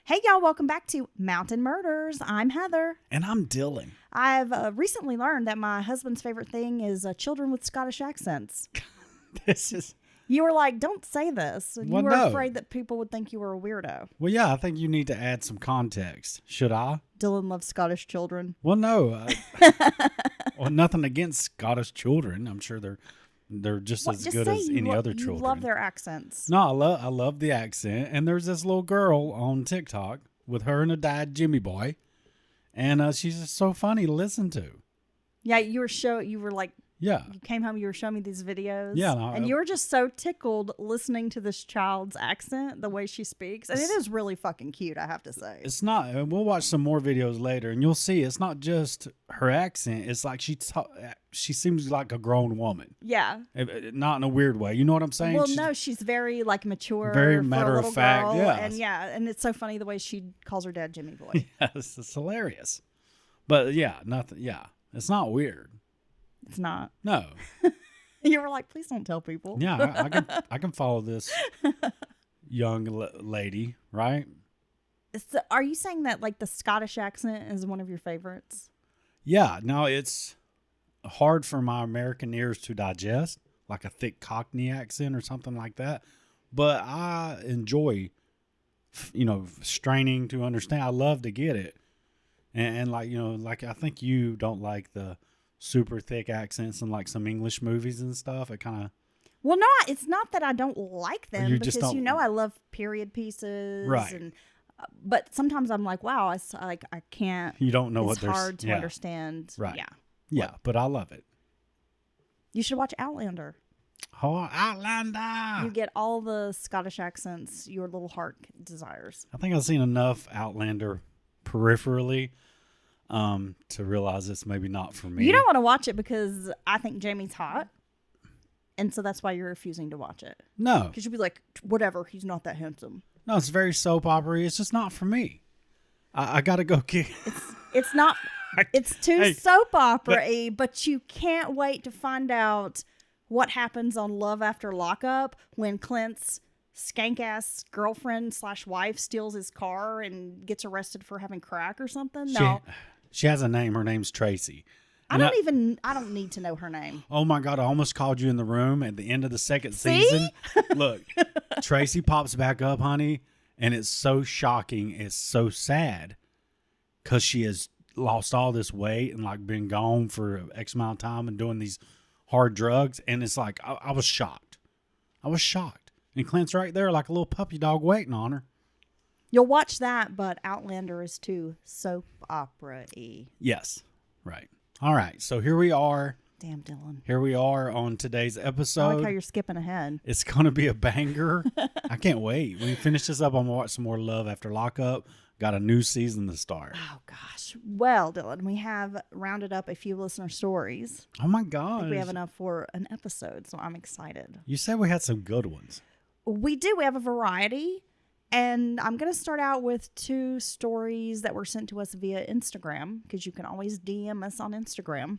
Hey, y'all, welcome back to Mountain Murders. I'm Heather. And I'm Dylan. I've recently learned that my husband's favorite thing is children with Scottish accents. This is... You were like, don't say this. You Well, were no. afraid that people would think you were a weirdo. Well, yeah, I think you need to add some context. Should I? Dylan loves Scottish children. Well, no. Well, nothing against Scottish children. I'm sure they're just as Just good say as you any lo- other you children. love their accents. No, I love the accent. And there's this little girl on TikTok with her and her dad, Jimmy Boy. And she's just so funny to listen to. Yeah, you were like, Yeah. you came home, you were showing me these videos. Yeah, no, and you were just so tickled listening to this child's accent, the way she speaks. And it is really fucking cute, I have to say. It's not, and we'll watch some more videos later, and you'll see it's not just her accent. It's like she seems like a grown woman. Yeah. Not in a weird way. You know what I'm saying? Well, no, she's very like mature, very for a matter of little fact, girl, yeah. and it's so funny the way she calls her dad Jimmy Boy. Yes, it's hilarious. But yeah, nothing. Yeah, it's not weird. It's not. No. You were like, please don't tell people. Yeah, I can follow this young lady, right? So, are you saying that like the Scottish accent is one of your favorites? Yeah. No, it's hard for my American ears to digest, like a thick Cockney accent or something like that. But I enjoy, straining to understand. I love to get it. And like I think you don't like the super thick accents in like some English movies and stuff. It kind of... Well, no, it's not that I don't like them You because just don't... I love period pieces, Right? And but sometimes I'm like, wow, I can't. You don't know it's what they're... hard to understand. Right. Yeah, Yeah, but I love it. you should watch Outlander. Oh, Outlander! You get all the Scottish accents your little heart desires. I think I've seen enough Outlander peripherally to realize it's maybe not for me. You don't want to watch it because I think Jamie's hot. And so that's why you're refusing to watch it. No. Because you'll be like, whatever, he's not that handsome. No, it's very soap opera-y. It's just not for me. I got to go kick... It's not... It's too soap opera-y, but you can't wait to find out what happens on Love After Lockup when Clint's skank-ass girlfriend/wife steals his car and gets arrested for having crack or something. No. She has a name. Her name's Tracy. I don't need to know her name. Oh my God, I almost called you in the room at the end of the second season. Look, Tracy pops back up, honey, and it's so shocking. It's so sad because she has lost all this weight and like been gone for X amount of time and doing these hard drugs. And it's like, I was shocked. I was shocked. And Clint's right there like a little puppy dog waiting on her. You'll watch that, but Outlander is too soap opera-y. Yes, right. All right, so here we are. Damn, Dylan. Here we are on today's episode. I like how you're skipping ahead. It's going to be a banger. I can't wait. When we finish this up, I'm going to watch some more Love After Lockup. Got a new season to start. Oh, gosh. Well, Dylan, we have rounded up a few listener stories. Oh, my I gosh. think we have enough for an episode, so I'm excited. You said we had some good ones. We do. We have a variety. And I'm going to start out with 2 stories that were sent to us via Instagram, because you can always DM us on Instagram.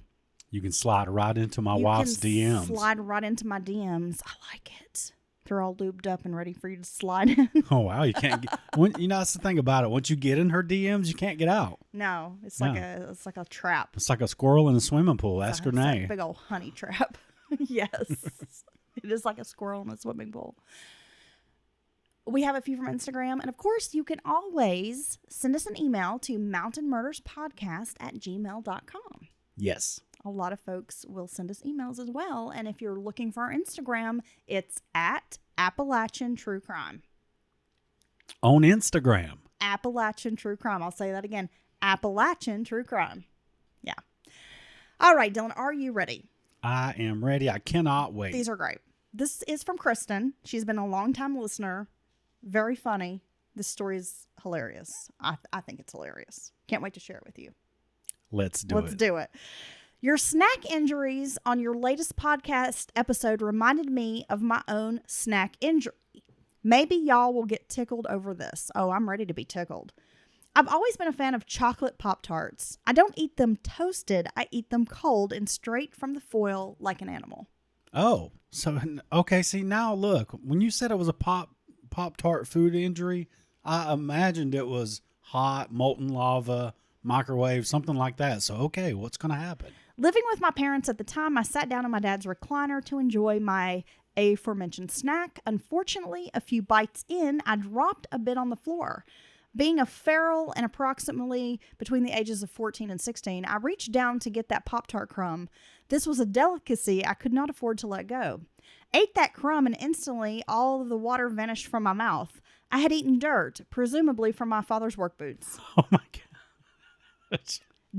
You can slide right into my wife's DMs. Slide right into my DMs. I like it. They're all lubed up and ready for you to slide in. Oh, wow. You can't get... that's the thing about it. Once you get in her DMs, you can't get out. No, it's like a trap. It's like a squirrel in a swimming pool. Ask her It's like name. a big old honey trap. Yes. It is like a squirrel in a swimming pool. We have a few from Instagram. And of course, you can always send us an email to mountainmurderspodcast@gmail.com. Yes. A lot of folks will send us emails as well. And if you're looking for our Instagram, it's at Appalachian True Crime. On Instagram. Appalachian True Crime. I'll say that again. Appalachian True Crime. Yeah. All right, Dylan, are you ready? I am ready. I cannot wait. These are great. This is from Kristen. She's been a long-time listener. Very funny. This story is hilarious. I think it's hilarious. Can't wait to share it with you. Let's do it. Your snack injuries on your latest podcast episode reminded me of my own snack injury. Maybe y'all will get tickled over this. Oh, I'm ready to be tickled. I've always been a fan of chocolate Pop-Tarts. I don't eat them toasted. I eat them cold and straight from the foil like an animal. Oh, so, okay. See, now look, when you said it was a Pop-Tart food injury, I imagined it was hot, molten lava, microwave, something like that. So, okay, what's going to happen? Living with my parents at the time, I sat down in my dad's recliner to enjoy my aforementioned snack. Unfortunately, a few bites in, I dropped a bit on the floor. Being a feral and approximately between the ages of 14 and 16, I reached down to get that Pop-Tart crumb. This was a delicacy I could not afford to let go. Ate that crumb and instantly all of the water vanished from my mouth. I had eaten dirt, presumably from my father's work boots. Oh, my God.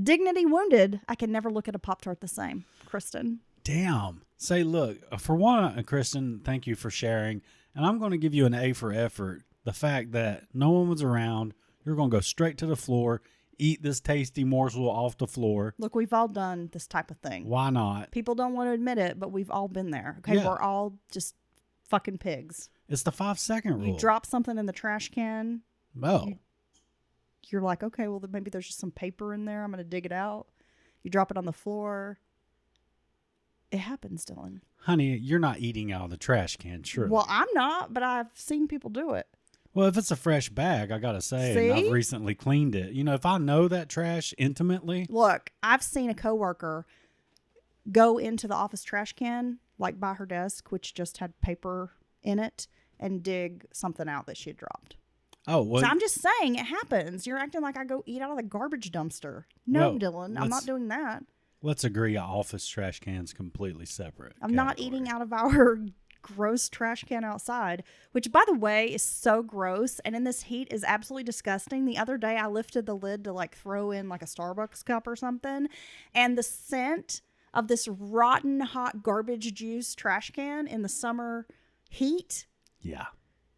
Dignity wounded, I can never look at a Pop-Tart the same. Kristen. Damn. Say, look, for one, Kristen, thank you for sharing. And I'm going to give you an A for effort. The fact that no one was around, you're going to go straight to the floor, eat this tasty morsel off the floor. Look, we've all done this type of thing. Why not? People don't want to admit it, but we've all been there. Okay, Yeah. We're all just fucking pigs. It's the 5-second rule. You drop something in the trash can, Oh, you're like, okay, well, maybe there's just some paper in there. I'm going to dig it out. You drop it on the floor. It happens, Dylan. honey, you're not eating out of the trash can, sure. Well, I'm not, but I've seen people do it. Well, if it's a fresh bag, I got to say, and See? I've recently cleaned it. You know, if I know that trash intimately, Look, I've seen a coworker go into the office trash can, like by her desk, which just had paper in it, and dig something out that she had dropped. oh, well, So I'm just saying it happens. You're acting like I go eat out of the garbage dumpster. No, Well, Dylan, I'm not let's- doing that. let's agree office trash cans completely separate. I'm not eating out of our gross trash can outside, which, by the way, is so gross. And in this heat is absolutely disgusting. The other day I lifted the lid to like throw in like a Starbucks cup or something. And the scent of this rotten hot garbage juice trash can in the summer heat Yeah.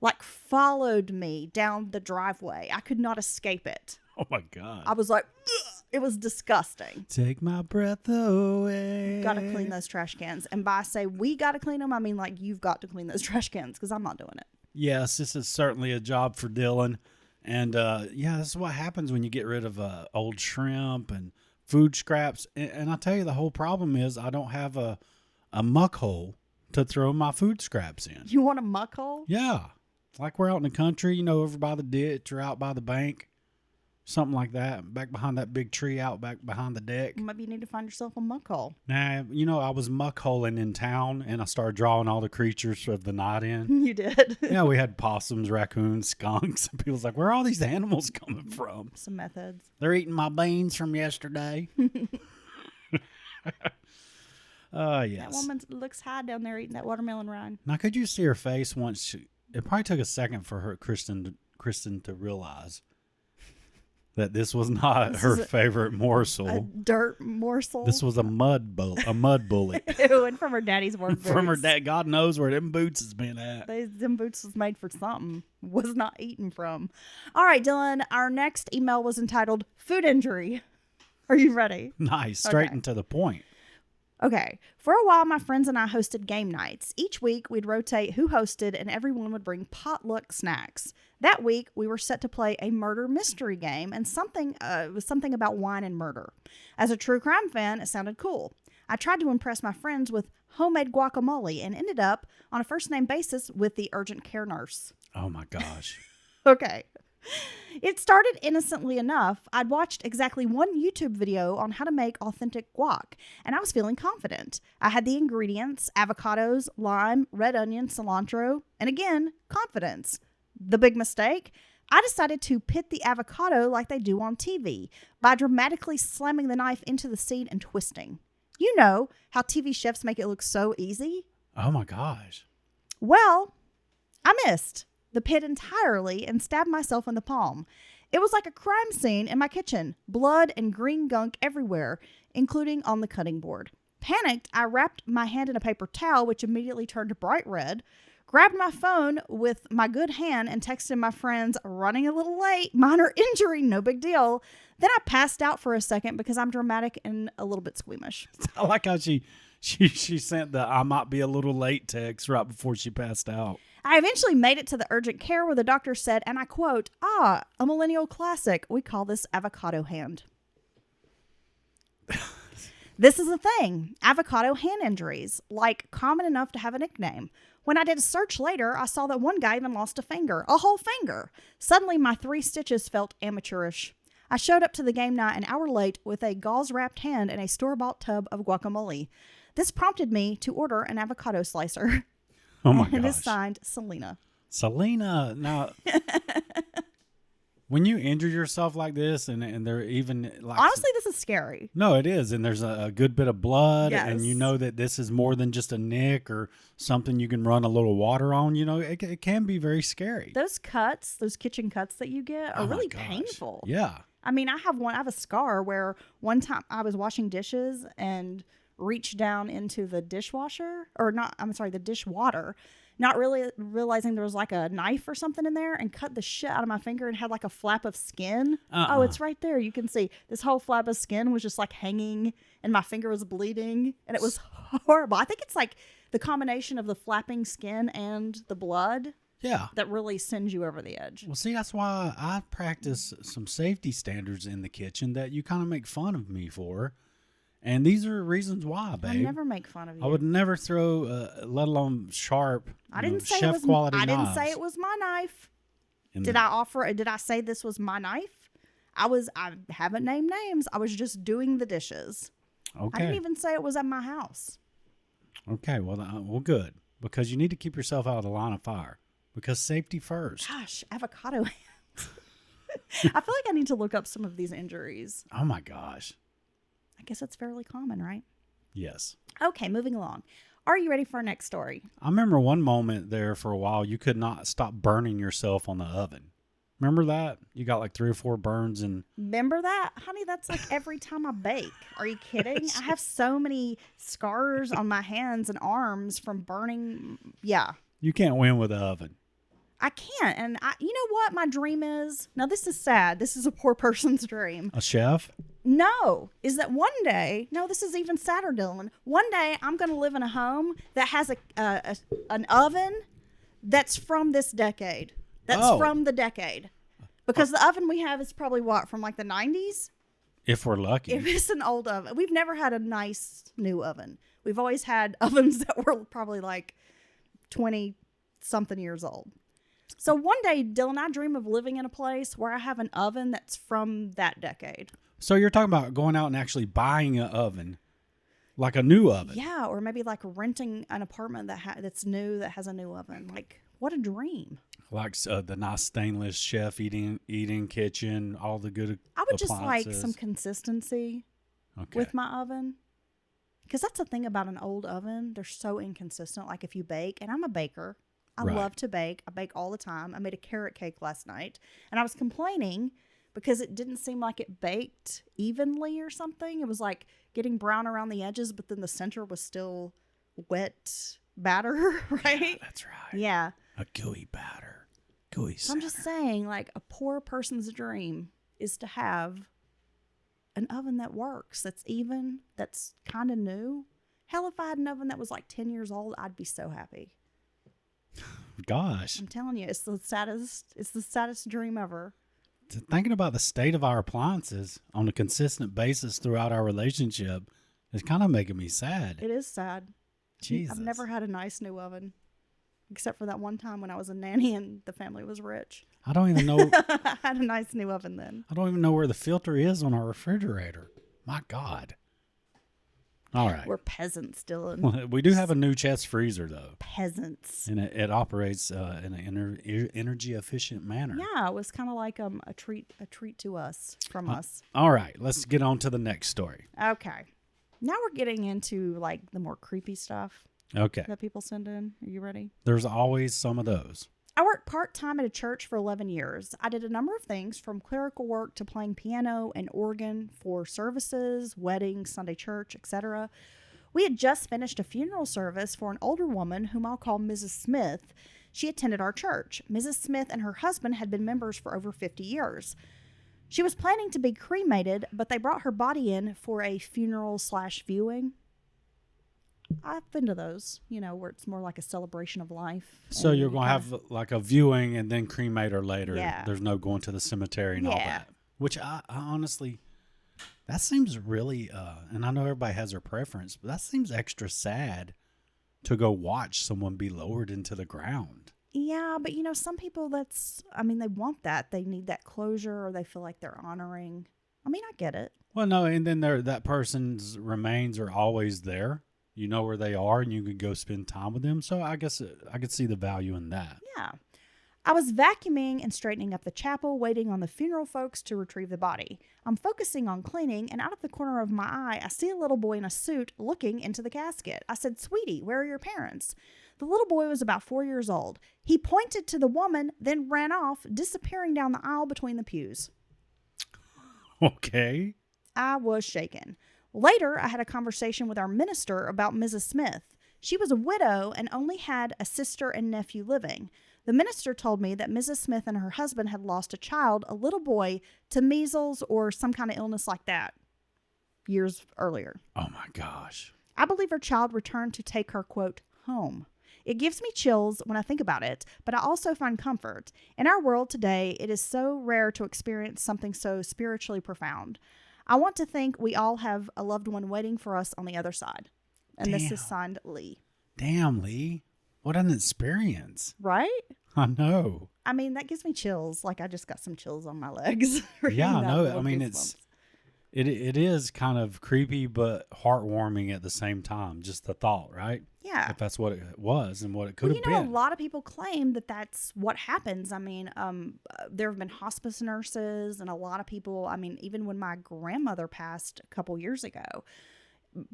like followed me down the driveway. I could not escape it. Oh, my God. I was like, ugh. It was disgusting. Take my breath away. Gotta clean those trash cans. And by say we gotta clean them, I mean like you've got to clean those trash cans because I'm not doing it. Yes, this is certainly a job for Dylan. And yeah, this is what happens when you get rid of old shrimp and food scraps. And I tell you, the whole problem is I don't have a muck hole to throw my food scraps in. You want a muck hole? Yeah. Like we're out in the country, you know, over by the ditch or out by the bank. Something like that. Back behind that big tree out back behind the deck. Maybe you need to find yourself a muck hole. Nah, you know, I was muck holing in town and I started drawing all the creatures of the night in. You did. Yeah, we had possums, raccoons, skunks. And people's like, where are all these animals coming from? Some methods. They're eating my beans from yesterday. That Yes. woman looks high down there eating that watermelon rind. Now, could you see her face once? It probably took a second for her, Kristen to realize that this was not This her is favorite A morsel. dirt morsel. This was a mud bullet Ew, and from her daddy's work from her boots. dad. God knows where them boots has been at. Them boots was made for something. Was not eaten from. All right, Dylan. Our next email was entitled "Food Injury." Are you ready? Nice, straight Okay. and to the point. Okay. For a while, my friends and I hosted game nights. Each week, we'd rotate who hosted, and everyone would bring potluck snacks. That week, we were set to play a murder mystery game, and it was something about wine and murder. As a true crime fan, it sounded cool. I tried to impress my friends with homemade guacamole and ended up on a first-name basis with the urgent care nurse. Oh my gosh. Okay. It started innocently enough. I'd watched exactly one YouTube video on how to make authentic guac, and I was feeling confident. I had the ingredients: avocados, lime, red onion, cilantro, and again, confidence. The big mistake? I decided to pit the avocado like they do on TV by dramatically slamming the knife into the seed and twisting. You know how TV chefs make it look so easy? Oh my gosh. Well, I missed the pit entirely and stabbed myself in the palm. It was like a crime scene in my kitchen. Blood and green gunk everywhere, including on the cutting board. Panicked, I wrapped my hand in a paper towel, which immediately turned bright red, grabbed my phone with my good hand and texted my friends, running a little late, minor injury, no big deal. Then I passed out for a second because I'm dramatic and a little bit squeamish. I like how she sent the "I might be a little late" text right before she passed out. I eventually made it to the urgent care where the doctor said, and I quote, a millennial classic. We call this avocado hand. This is a thing. Avocado hand injuries, like common enough to have a nickname. When I did a search later, I saw that one guy even lost a whole finger. Suddenly, my 3 stitches felt amateurish. I showed up to the game night an hour late with a gauze-wrapped hand and a store-bought tub of guacamole. This prompted me to order an avocado slicer. Oh my And it is gosh. signed Selena. Selena, now, when you injure yourself like this, and they're even like, Honestly, this is scary. no, it is, and there's a good bit of blood, and you Yes. know that this is more than just a nick or something you can run a little water on. You know, it can be very scary. Those cuts, those kitchen cuts that you get are Oh my really gosh. painful. Yeah. I mean, I have a scar where one time I was washing dishes and reached down into the dishwasher, the dishwater, not really realizing there was like a knife or something in there, and cut the shit out of my finger and had like a flap of skin. Oh, it's right there. You can see this whole flap of skin was just like hanging and my finger was bleeding and it was horrible. I think it's like the combination of the flapping skin and the blood Yeah. that really sends you over the edge. Well, see, that's why I practice some safety standards in the kitchen that you kind of make fun of me for. And these are reasons why, babe. I never make fun of you. I would never throw, let alone sharp, I didn't say chef it was. quality I didn't knives say it was my knife. in Did the- I offer? Did I say this was my knife? I haven't named names. I was just doing the dishes. I Okay. didn't even say it was at my house. Okay. Well, good, because you need to keep yourself out of the line of fire, because safety first. Gosh, avocado hands. I feel like I need to look up some of these injuries. Oh my gosh. I guess it's fairly common, right? Yes. Okay, moving along. Are you ready for our next story? I remember one moment there for a while you could not stop burning yourself on the oven. Remember that? You got like 3 or 4 burns and Remember that? Honey, that's like every time I bake. Are you kidding? I have so many scars on my hands and arms from burning. Yeah. you can't win with the oven. I can't. And you know what my dream is? Now, this is sad. This is a poor person's dream. A chef? No, is that one day, no, this is even sadder, Dylan. One day I'm going to live in a home that has an oven that's from this decade. That's Oh. from the decade. Because the oven we have is probably what, from like the 90s? If we're lucky. If it's an old oven. We've never had a nice new oven. We've always had ovens that were probably like 20 something years old. So one day, Dylan, I dream of living in a place where I have an oven that's from that decade. So you're talking about going out and actually buying an oven, like a new oven. Yeah, or maybe like renting an apartment that's new that has a new oven. Like, what a dream! Like the nice stainless chef eating kitchen, all the good I would just like appliances. some consistency Okay. with my oven, because that's the thing about an old oven. They're so inconsistent. Like if you bake, and I'm a baker, I Right. love to bake. I bake all the time. I made a carrot cake last night, and I was complaining because it didn't seem like it baked evenly or something. It was like getting brown around the edges, but then the center was still wet batter, right? That's right. Yeah. A gooey batter. Gooey So I'm just saying, like, a poor person's dream is to have an oven that works, that's even, that's kind of new. Hell, if I had an oven that was like 10 years old, I'd be so happy. Gosh. I'm telling you, it's the saddest dream ever. Thinking about the state of our appliances on a consistent basis throughout our relationship is kind of making me sad. It is sad. Jesus. I've never had a nice new oven, except for that one time when I was a nanny and the family was rich. I don't even know. I had a nice new oven then. I don't even know where the filter is on our refrigerator. My God. All right. We're peasants, Dylan. Well, we do have a new chest freezer though, Peasants. and it operates in an energy efficient manner. Yeah, it was kind of like a treat to us from us. All right, let's get on to the next story. Okay. Now we're getting into like the more creepy stuff Okay, that people send in. Are you ready? there's always some of those. I worked part-time at a church for 11 years. I did a number of things from clerical work to playing piano and organ for services, weddings, Sunday church, etc. We had just finished a funeral service for an older woman whom I'll call Mrs. Smith. She attended our church. Mrs. Smith and her husband had been members for over 50 years. She was planning to be cremated, but they brought her body in for a funeral/viewing. I've been to those, where it's more like a celebration of life. So and you're you going to kinda- have like a viewing and then cremate her later. Yeah. There's no going to the cemetery and all Yeah. that. Which I honestly, that seems really, and I know everybody has their preference, but that seems extra sad to go watch someone be lowered into the ground. Yeah, but some people they want that. They need that closure, or they feel like they're honoring. I mean, I get it. Well, no, and then that person's remains are always there. You know where they are, and you can go spend time with them. So I guess I could see the value in that. Yeah. I was vacuuming and straightening up the chapel, waiting on the funeral folks to retrieve the body. I'm focusing on cleaning, and out of the corner of my eye, I see a little boy in a suit looking into the casket. I said, "Sweetie, where are your parents?" The little boy was about 4 years old. He pointed to the woman, then ran off, disappearing down the aisle between the pews. Okay. I was shaken. Later, I had a conversation with our minister about Mrs. Smith. She was a widow and only had a sister and nephew living. The minister told me that Mrs. Smith and her husband had lost a child, a little boy, to measles or some kind of illness like that years earlier. Oh, my gosh. I believe her child returned to take her, quote, home. It gives me chills when I think about it, but I also find comfort. In our world today, it is so rare to experience something so spiritually profound. I want to think we all have a loved one waiting for us on the other side. And this is signed Lee. Damn, Lee. What an experience. Right? I know. I mean, that gives me chills. Like, I just got some chills on my legs. Yeah, no. I mean, it is kind of creepy, but heartwarming at the same time. Just the thought, right? Yeah. If that's what it was and what it could have been. A lot of people claim that that's what happens. I mean, there have been hospice nurses and a lot of people. I mean, even when my grandmother passed a couple years ago,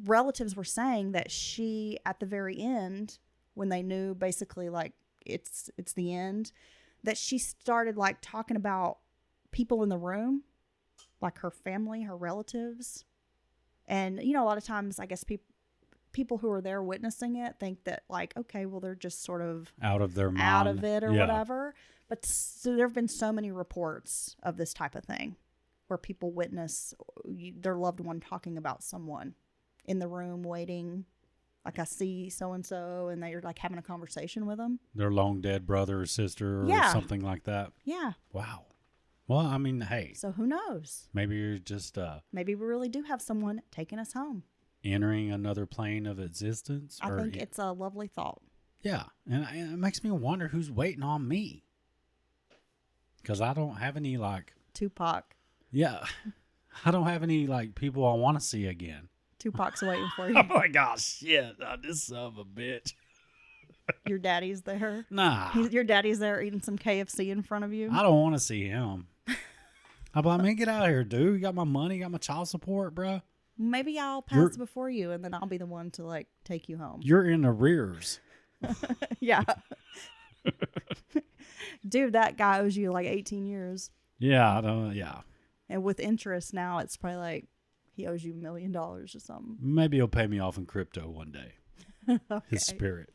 relatives were saying that she, at the very end, when they knew basically like it's the end, that she started like talking about people in the room, like her family, her relatives. And, a lot of times I guess people who are there witnessing it think that like, okay, well, they're just sort of out of their mind, out of it or whatever. But so there have been so many reports of this type of thing where people witness their loved one talking about someone in the room waiting. Like, I see so-and-so, and they're like having a conversation with them. Their long dead brother or sister or something like that. Yeah. Wow. Well, I mean, hey. So who knows? Maybe you're just maybe we really do have someone taking us home. Entering another plane of existence. I think it's a lovely thought. Yeah. And it makes me wonder who's waiting on me. Because I don't have any, like... Tupac. Yeah. I don't have any, like, people I want to see again. Tupac's waiting for you. Oh, my gosh. Shit. This son of a bitch. Your daddy's there? Nah. Your daddy's there eating some KFC in front of you? I don't want to see him. I'm like, man, get out of here, dude. You got my money, got my child support, bro. Maybe I'll pass before you, and then I'll be the one to, like, take you home. You're in arrears. Yeah. Dude, that guy owes you, like, 18 years. Yeah, I don't. Yeah. And with interest now, it's probably like he owes you $1 million or something. Maybe he'll pay me off in crypto one day. Okay. His spirit.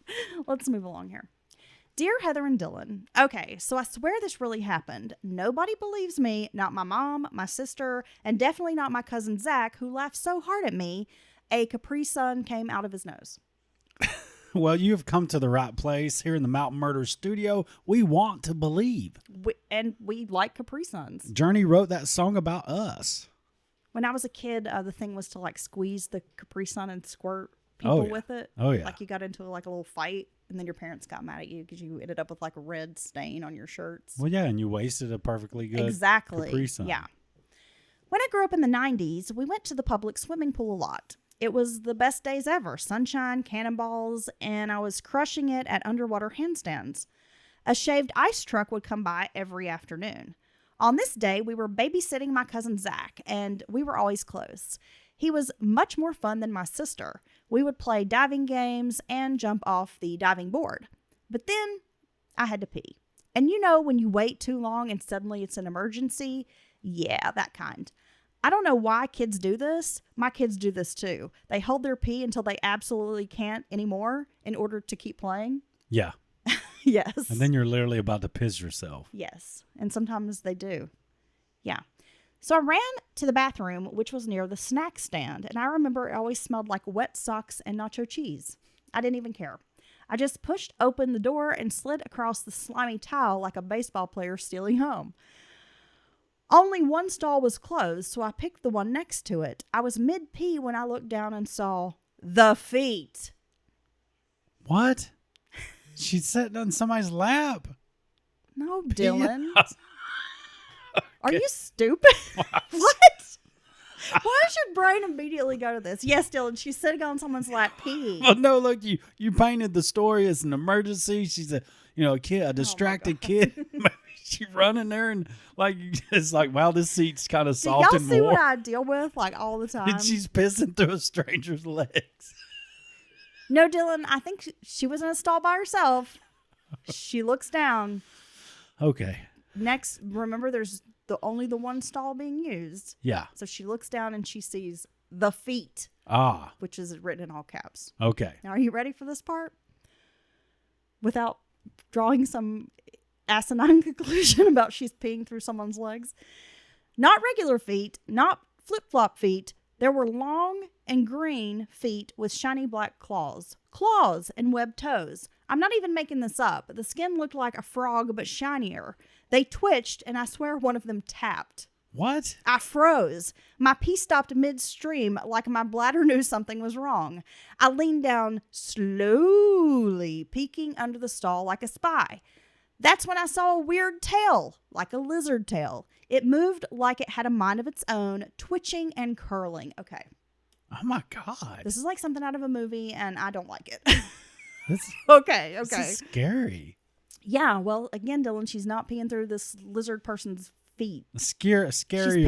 Let's move along here. Dear Heather and Dylan, okay, so I swear this really happened. Nobody believes me, not my mom, my sister, and definitely not my cousin Zach, who laughed so hard at me, a Capri Sun came out of his nose. Well, you have come to the right place here in the Mountain Murder Studio. We want to believe. We like Capri Suns. Journey wrote that song about us. When I was a kid, the thing was to like squeeze the Capri Sun and squirt people with it. Oh, yeah. Like you got into like a little fight, and then your parents got mad at you because you ended up with like a red stain on your shirts. Well, yeah, and you wasted a perfectly good Capri Sun. Yeah. When I grew up in the 90s, we went to the public swimming pool a lot. It was the best days ever. Sunshine, cannonballs, and I was crushing it at underwater handstands. A shaved ice truck would come by every afternoon. On this day, we were babysitting my cousin Zach, and we were always close. He was much more fun than my sister. We would play diving games and jump off the diving board. But then I had to pee. And you know when you wait too long and suddenly it's an emergency? Yeah, that kind. I don't know why kids do this. My kids do this too. They hold their pee until they absolutely can't anymore in order to keep playing. Yeah. Yes. And then you're literally about to piss yourself. Yes. And sometimes they do. Yeah. So I ran to the bathroom, which was near the snack stand, and I remember it always smelled like wet socks and nacho cheese. I didn't even care. I just pushed open the door and slid across the slimy tile like a baseball player stealing home. Only one stall was closed, so I picked the one next to it. I was mid-pee when I looked down and saw the feet. What? She's sitting on somebody's lap. No, Dylan. Yeah. Are you stupid? What? Why does your brain immediately go to this? Yes, Dylan, she's sitting on someone's lap peeing. Well, no, look, you painted the story as an emergency. She's a kid, a distracted kid. Maybe she's running there and like it's like, wow, this seat's kind of Do soft y'all and see warm. what I deal with like all the time? And she's pissing through a stranger's legs. No, Dylan, I think she was in a stall by herself. She looks down. Okay. Next, remember, there's only the one stall being used. Yeah. So she looks down and she sees the feet, Ah. which is written in all caps. Okay. Now, are you ready for this part? Without drawing some asinine conclusion about she's peeing through someone's legs. Not regular feet, not flip-flop feet. There were long and green feet with shiny black claws. Claws and webbed toes. I'm not even making this up. The skin looked like a frog, but shinier. They twitched, and I swear one of them tapped. What? I froze. My pee stopped midstream like my bladder knew something was wrong. I leaned down slowly, peeking under the stall like a spy. That's when I saw a weird tail, like a lizard tail. It moved like it had a mind of its own, twitching and curling. Okay, Oh my God. this is like something out of a movie, and I don't like it. This Okay. is scary. Yeah, well, again, Dylan, she's not peeing through this lizard person's feet. Scarier She's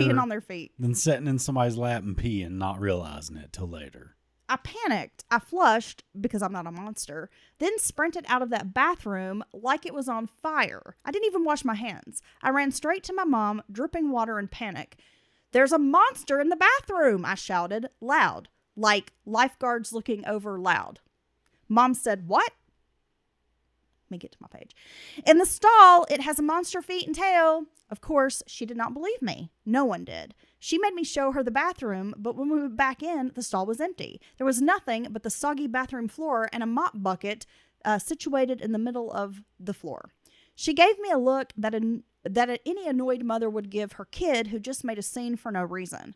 peeing on their feet. than sitting in somebody's lap and peeing, not realizing it till later. I panicked. I flushed because I'm not a monster, then sprinted out of that bathroom like it was on fire. I didn't even wash my hands. I ran straight to my mom, dripping water in panic. There's a monster in the bathroom, I shouted, loud, like lifeguards looking over loud. Mom said, what? Let me get to my page. In the stall, it has a monster feet and tail. Of course, she did not believe me. No one did. She made me show her the bathroom, but when we went back in, the stall was empty. There was nothing but the soggy bathroom floor and a mop bucket situated in the middle of the floor. She gave me a look that any annoyed mother would give her kid who just made a scene for no reason.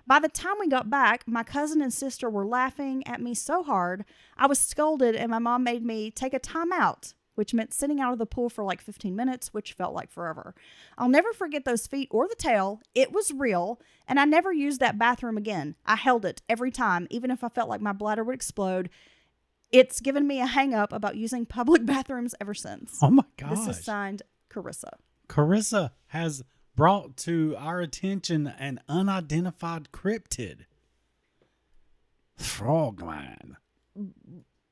By the time we got back, my cousin and sister were laughing at me so hard, I was scolded, and my mom made me take a time out, which meant sitting out of the pool for like 15 minutes, which felt like forever. I'll never forget those feet or the tail. It was real, and I never used that bathroom again. I held it every time, even if I felt like my bladder would explode. It's given me a hang-up about using public bathrooms ever since. Oh my gosh. This is signed Carissa. Carissa has brought to our attention an unidentified cryptid. Frogman.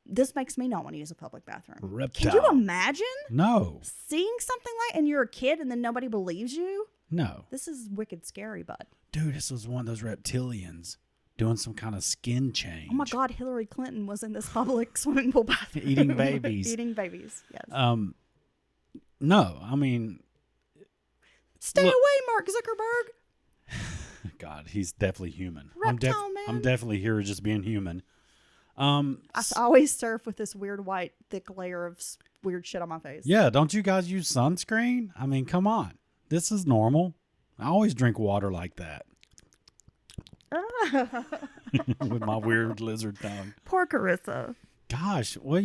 This makes me not want to use a public bathroom. Reptile. Can you imagine No. seeing something like, and you're a kid and then nobody believes you? No. This is wicked scary, bud. Dude, this was one of those reptilians doing some kind of skin change. Oh my God, Hillary Clinton was in this public swimming pool bathroom. Eating babies. Eating babies, yes. No, I mean, Stay look- away, Mark Zuckerberg. God, he's definitely human. Reptile man. I'm definitely here just being human. I always surf with this weird white thick layer of weird shit on my face. Yeah, don't you guys use sunscreen? I mean, come on. This is normal. I always drink water like that with my weird lizard tongue. Poor Carissa. Gosh, well,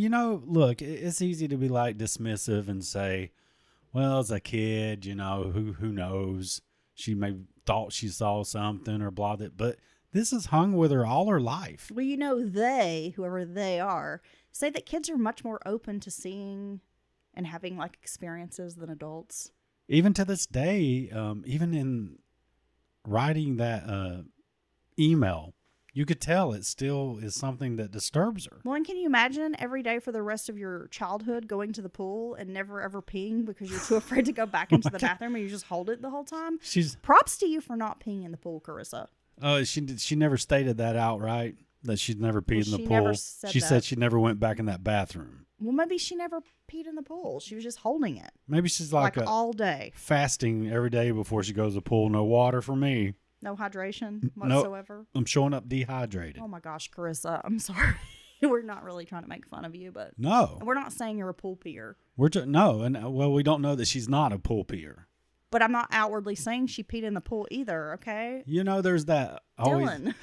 look, it's easy to be like dismissive and say, well, as a kid, who knows? She may thought she saw something or blah, but this has hung with her all her life. Well, they, whoever they are, say that kids are much more open to seeing and having like experiences than adults. Even to this day, even in writing that email, you could tell it still is something that disturbs her. Well, and can you imagine every day for the rest of your childhood going to the pool and never ever peeing because you're too afraid to go back into the bathroom and you just hold it the whole time? Props to you for not peeing in the pool, Carissa. She never stated that outright, that she'd never peed in the she pool. never said She that. said she never went back in that bathroom. Well, maybe she never peed in the pool. She was just holding it Maybe she's like all day. fasting every day before she goes to the pool. No water for me. No hydration No. whatsoever. I'm showing up dehydrated. Oh my gosh, Carissa, I'm sorry. We're not really trying to make fun of you, but No, we're not saying you're a pool peer. no, and we don't know that she's not a pool peer. But I'm not outwardly saying she peed in the pool either, okay? There's that always. Dylan.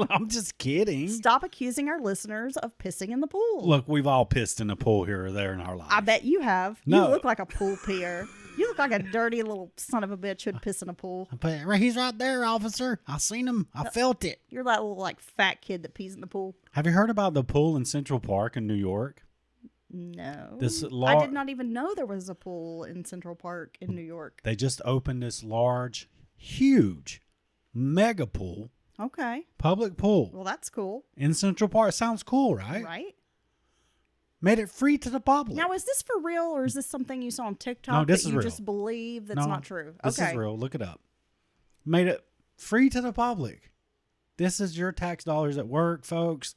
I'm just kidding. Stop accusing our listeners of pissing in the pool. Look, we've all pissed in a pool here or there in our life. I bet you have. No. You look like a pool peer. You look like a dirty little son of a bitch who'd piss in a pool. But he's right there, officer. I seen him. I felt it. You're that little like fat kid that pees in the pool. Have you heard about the pool in Central Park in New York? No. I I did not even know there was a pool in Central Park in New York. They just opened this large, huge, mega pool, Okay. public pool Well, that's cool. in Central Park. Sounds cool, right? Right? Made it free to the public. Now, is this for real or is this something you saw on TikTok No, this that is you real. just believe that's No, not true? This Okay. is real. Look it up. Made it free to the public. This is your tax dollars at work, folks.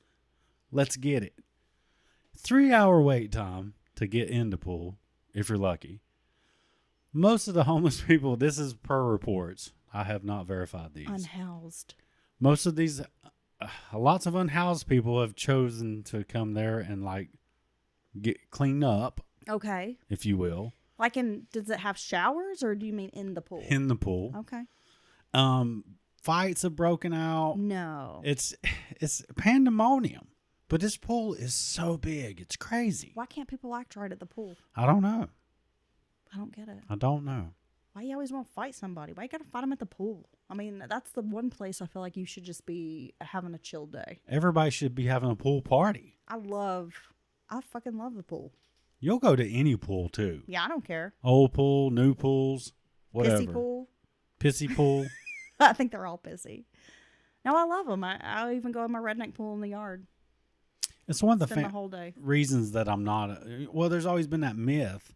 Let's get it. 3-hour wait time to get in the pool, if you're lucky. Most of the homeless people, this is per reports. I have not verified these. Unhoused. Most of these, lots of unhoused people have chosen to come there and like get cleaned up, Okay. if you will, Like does it have showers or do you mean in the pool? in the pool. Okay. Fights have broken out. No. It's pandemonium. But this pool is so big. It's crazy. Why can't people act right at the pool? I don't know. I don't get it. I don't know. Why you always want to fight somebody? Why you gotta fight them at the pool? I mean, that's the one place I feel like you should just be having a chill day. Everybody should be having a pool party. I fucking love the pool. You'll go to any pool too. Yeah, I don't care. Old pool, new pools, whatever. Pissy pool. Pissy pool. I think they're all pissy. No, I love them. I'll even go in my redneck pool in the yard. It's one of the Spend the whole day. reasons that I'm not. Well, there's always been that myth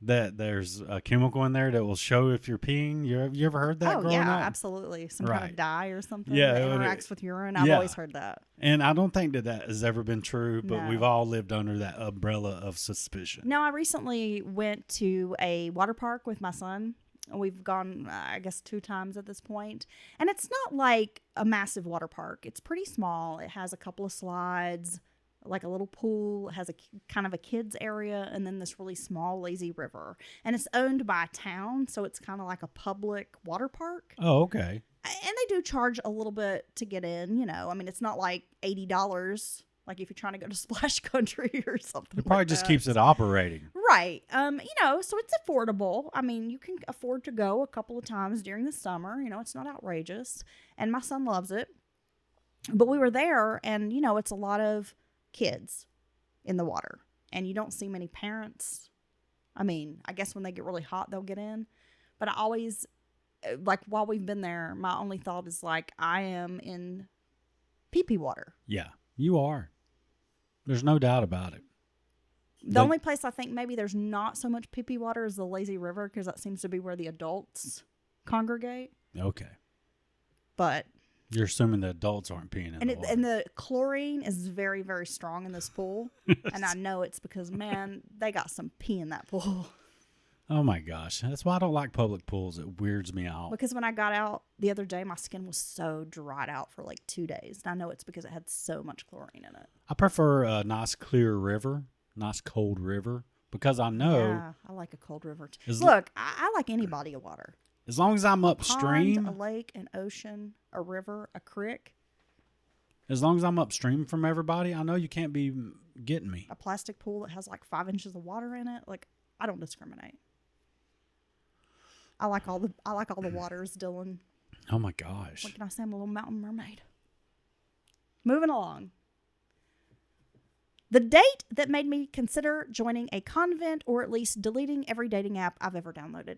that there's a chemical in there that will show if you're peeing. You ever heard that Oh growing yeah, up? absolutely. Some kind Right. of dye or something Yeah, that it would- interacts with urine. I've yeah. always heard that. And I don't think that has ever been true, but No. we've all lived under that umbrella of suspicion. No, I recently went to a water park with my son. We've gone, I guess, 2 times at this point. And it's not like a massive water park. It's pretty small. It has a couple of slides, like a little pool. It has a kind of a kids area, and then this really small lazy river. And it's owned by a town, so it's kind of like a public water park. Oh, okay. And they do charge a little bit to get in, you know. I mean, it's not like $80, like if you're trying to go to Splash Country or something. It probably like just that. keeps it operating. Right. You know, so it's affordable. I mean, you can afford to go a couple of times during the summer. You know, it's not outrageous. And my son loves it. But we were there, and, you know, it's a lot of kids in the water. And you don't see many parents. I mean, I guess when they get really hot, they'll get in. But I always, like, while we've been there, my only thought is, like, I am in pee-pee water. Yeah, you are. There's no doubt about it. The only place I think maybe there's not so much pee-pee water is the lazy river, because that seems to be where the adults congregate. Okay. But You're assuming the adults aren't peeing in the water. and the chlorine is very, very strong in this pool. And I know it's because, man, they got some pee in that pool. Oh my gosh. That's why I don't like public pools. It weirds me out. Because when I got out the other day, my skin was so dried out for like 2 days. And I know it's because it had so much chlorine in it. I prefer a nice clear river, nice cold river, because I know Yeah, I like a cold river. Is- Look, I like any body of water. as long as I'm upstream, Pond, a lake, an ocean, a river, a creek, as long as I'm upstream from everybody, I know you can't be getting me. a plastic pool that has like 5 inches of water in it. Like, I don't discriminate. I like all the waters, Dylan. Oh my gosh. What can I say? I'm a little mountain mermaid. Moving along. The date that made me consider joining a convent or at least deleting every dating app I've ever downloaded.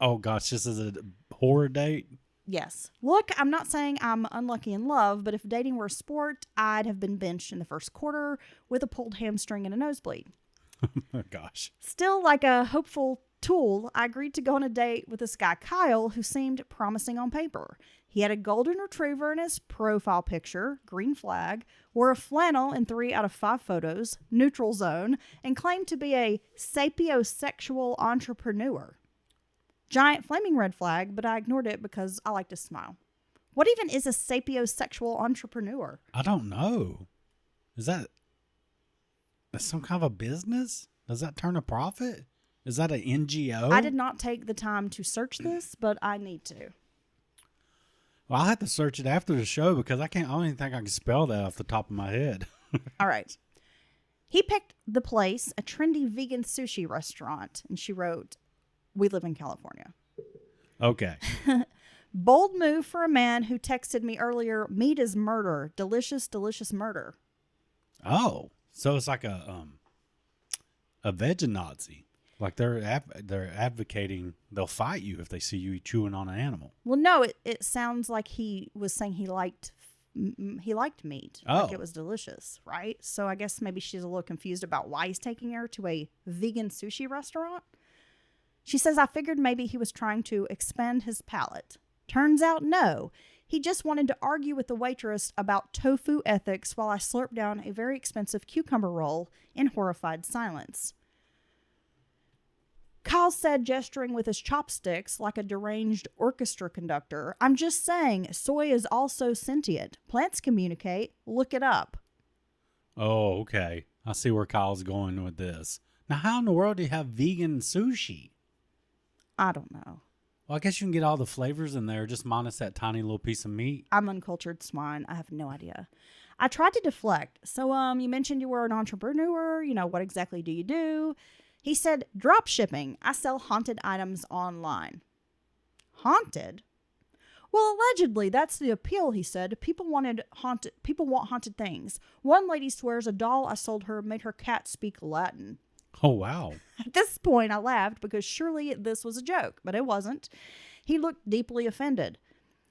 Oh gosh, this is a horror date. Yes. Look, I'm not saying I'm unlucky in love, but if dating were a sport, I'd have been benched in the first quarter with a pulled hamstring and a nosebleed. Oh gosh. Still, like a hopeful tool, I agreed to go on a date with this guy, Kyle, who seemed promising on paper. He had a golden retriever in his profile picture, green flag, wore a flannel in 3 out of 5 photos, neutral zone, and claimed to be a sapiosexual entrepreneur. Giant flaming red flag, but I ignored it because I like to smile. What even is a sapiosexual entrepreneur? I don't know. Is that some kind of a business? Does that turn a profit? Is that an NGO? I did not take the time to search this, but I need to. Well, I'll have to search it after the show because I don't even think I can spell that off the top of my head. All right. He picked the place, a trendy vegan sushi restaurant, and she wrote, "We live in California." Okay. Bold move for a man who texted me earlier, "Meat is murder. Delicious, delicious murder." Oh, so it's like a veg Nazi. Like they're advocating they'll fight you if they see you chewing on an animal. Well, no, it sounds like he was saying he liked meat. Like Oh. it was delicious, right? So I guess maybe she's a little confused about why he's taking her to a vegan sushi restaurant. She says, "I figured maybe he was trying to expand his palate. Turns out, no. He just wanted to argue with the waitress about tofu ethics while I slurped down a very expensive cucumber roll in horrified silence." Kyle said, gesturing with his chopsticks like a deranged orchestra conductor, "I'm just saying, soy is also sentient. Plants communicate. Look it up." Oh, okay. I see where Kyle's going with this. Now, how in the world do you have vegan sushi? I don't know. Well, I guess you can get all the flavors in there, just minus that tiny little piece of meat. I'm uncultured swine. I have no idea. I tried to deflect. So, you mentioned you were an entrepreneur. What exactly do you do? He said, "Drop shipping. I sell haunted items online." Haunted? Well, allegedly, that's the appeal, he said. People want haunted things. One lady swears a doll I sold her made her cat speak Latin. Oh, wow. At this point, I laughed because surely this was a joke, but it wasn't. He looked deeply offended.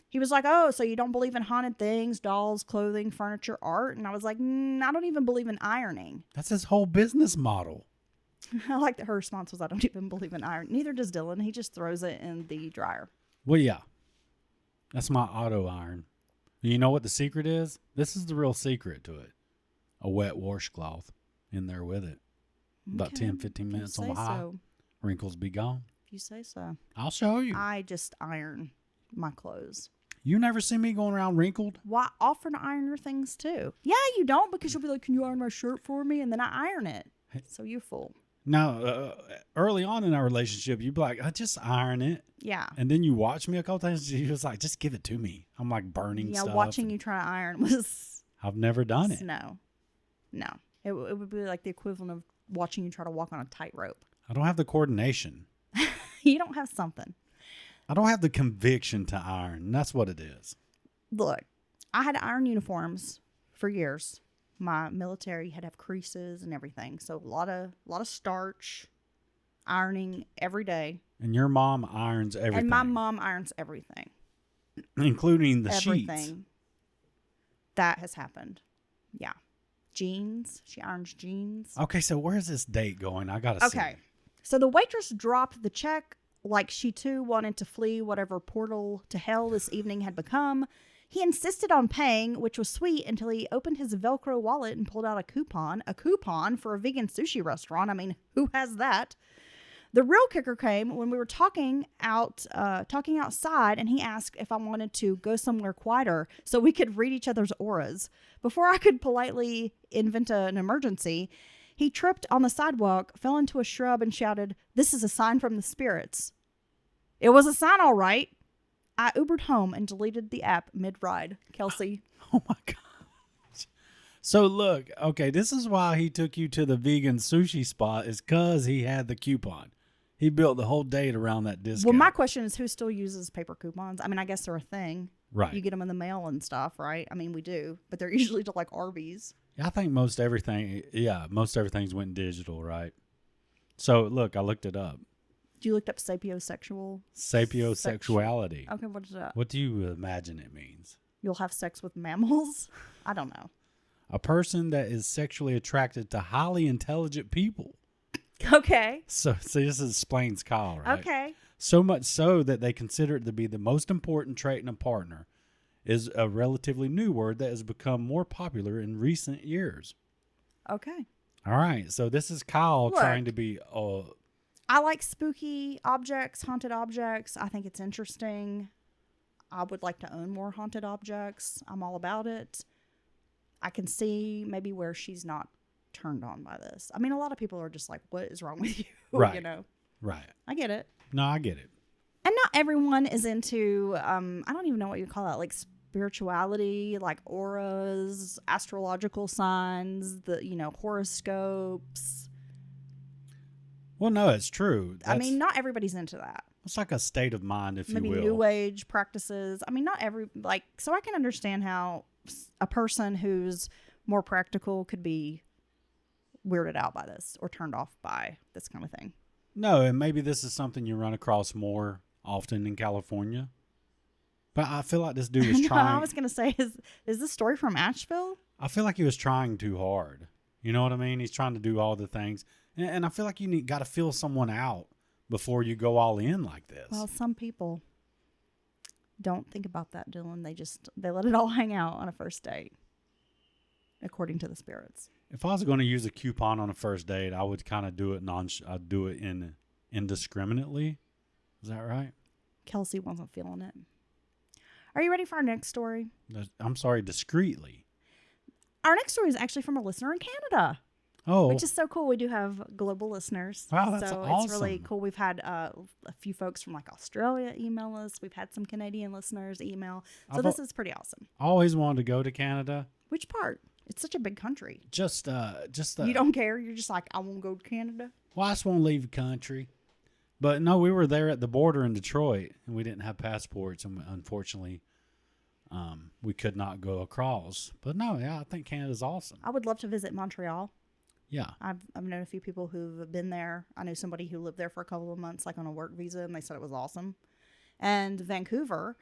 He was like, "Oh, so you don't believe in haunted things, dolls, clothing, furniture, art?" And I was like, "I don't even believe in ironing." That's his whole business model. I like that her response was, "I don't even believe in iron." Neither does Dylan. He just throws it in the dryer. Well, yeah. That's my auto iron. You know what the secret is? This is the real secret to it. A wet washcloth in there with it. About Okay, 10, 15 minutes if you on say high. so. Wrinkles be gone. If you say so. I'll show you. I just iron my clothes. You never see me going around wrinkled? Why offer to iron your things too? Yeah, you don't, because you'll be like, "Can you iron my shirt for me?" And then I iron it. So you fool. Now, early on in our relationship, you'd be like, "I just iron it." Yeah. And then you watch me a couple times, you was like, "Just give it to me." I'm like burning Yeah, stuff. watching you try to iron was I've never done it. no. It would be like the equivalent of watching you try to walk on a tightrope. I don't have the coordination. You don't have something. I don't have the conviction to iron. That's what it is. Look, I had to iron uniforms for years. My military had to have creases and everything, so a lot of starch, ironing every day. And your mom irons everything. And my mom irons everything. Including the Everything. sheets. That has happened. Yeah. Jeans. She irons jeans. Okay, so where's this date going? I gotta see. Okay. So the waitress dropped the check like she too wanted to flee whatever portal to hell this evening had become. He insisted on paying, which was sweet, until he opened his Velcro wallet and pulled out a coupon for a vegan sushi restaurant. I mean, who has that? The real kicker came when we were talking outside, and he asked if I wanted to go somewhere quieter so we could read each other's auras. Before I could politely invent an emergency, he tripped on the sidewalk, fell into a shrub, and shouted, "This is a sign from the spirits." It was a sign, all right. I Ubered home and deleted the app mid-ride. Kelsey. Oh my gosh. So look, okay, this is why he took you to the vegan sushi spot, is because he had the coupon. He built the whole date around that discount. Well, my question is, who still uses paper coupons? I mean, I guess they're a thing. Right. You get them in the mail and stuff, right? I mean, we do, but they're usually to like Arby's. I think most everything's went digital, right? So look, I looked it up. You looked up sapiosexual? Sapiosexuality. Okay, what is that? What do you imagine it means? You'll have sex with mammals? I don't know. A person that is sexually attracted to highly intelligent people. Okay. So this explains Kyle, right? Okay. So much so that they consider it to be the most important trait in a partner is a relatively new word that has become more popular in recent years. Okay. All right. So this is Kyle Look. trying to be... I like spooky objects, haunted objects. I think it's interesting. I would like to own more haunted objects. I'm all about it. I can see maybe where she's not turned on by this. I mean, a lot of people are just like, "What is wrong with you?" Right. You know? Right. I get it. No, I get it. And not everyone is into, I don't even know what you call that, like spirituality, like auras, astrological signs, horoscopes. Well, no, it's true. I mean, not everybody's into that. It's like a state of mind, if Maybe you will. New Age practices. I mean, not every, so I can understand how a person who's more practical could be weirded out by this or turned off by this kind of thing. No, and maybe this is something you run across more often in California. But I feel like this dude was trying. I was going to say, is this story from Asheville? I feel like he was trying too hard. You know what I mean? He's trying to do all the things. And I feel like you got to feel someone out before you go all in like this. Well, some people don't think about that, Dylan. They let it all hang out on a first date, according to the spirits. If I was going to use a coupon on a first date, I would kind of do it I'd do it indiscriminately. Is that right? Kelsey wasn't feeling it. Are you ready for our next story? I'm sorry, discreetly. Our next story is actually from a listener in Canada. Oh. Which is so cool. We do have global listeners. Wow, that's so awesome. It's really cool. We've had a few folks from like Australia email us. We've had some Canadian listeners email. So this is pretty awesome. I always wanted to go to Canada. Which part? It's such a big country. Just you don't care? You're just like, I want to go to Canada? Well, I just want to leave the country. But no, we were there at the border in Detroit, and we didn't have passports, and unfortunately, we could not go across. But no, yeah, I think Canada's awesome. I would love to visit Montreal. Yeah. I've known a few people who've been there. I knew somebody who lived there for a couple of months, like on a work visa, and they said it was awesome. And Vancouver,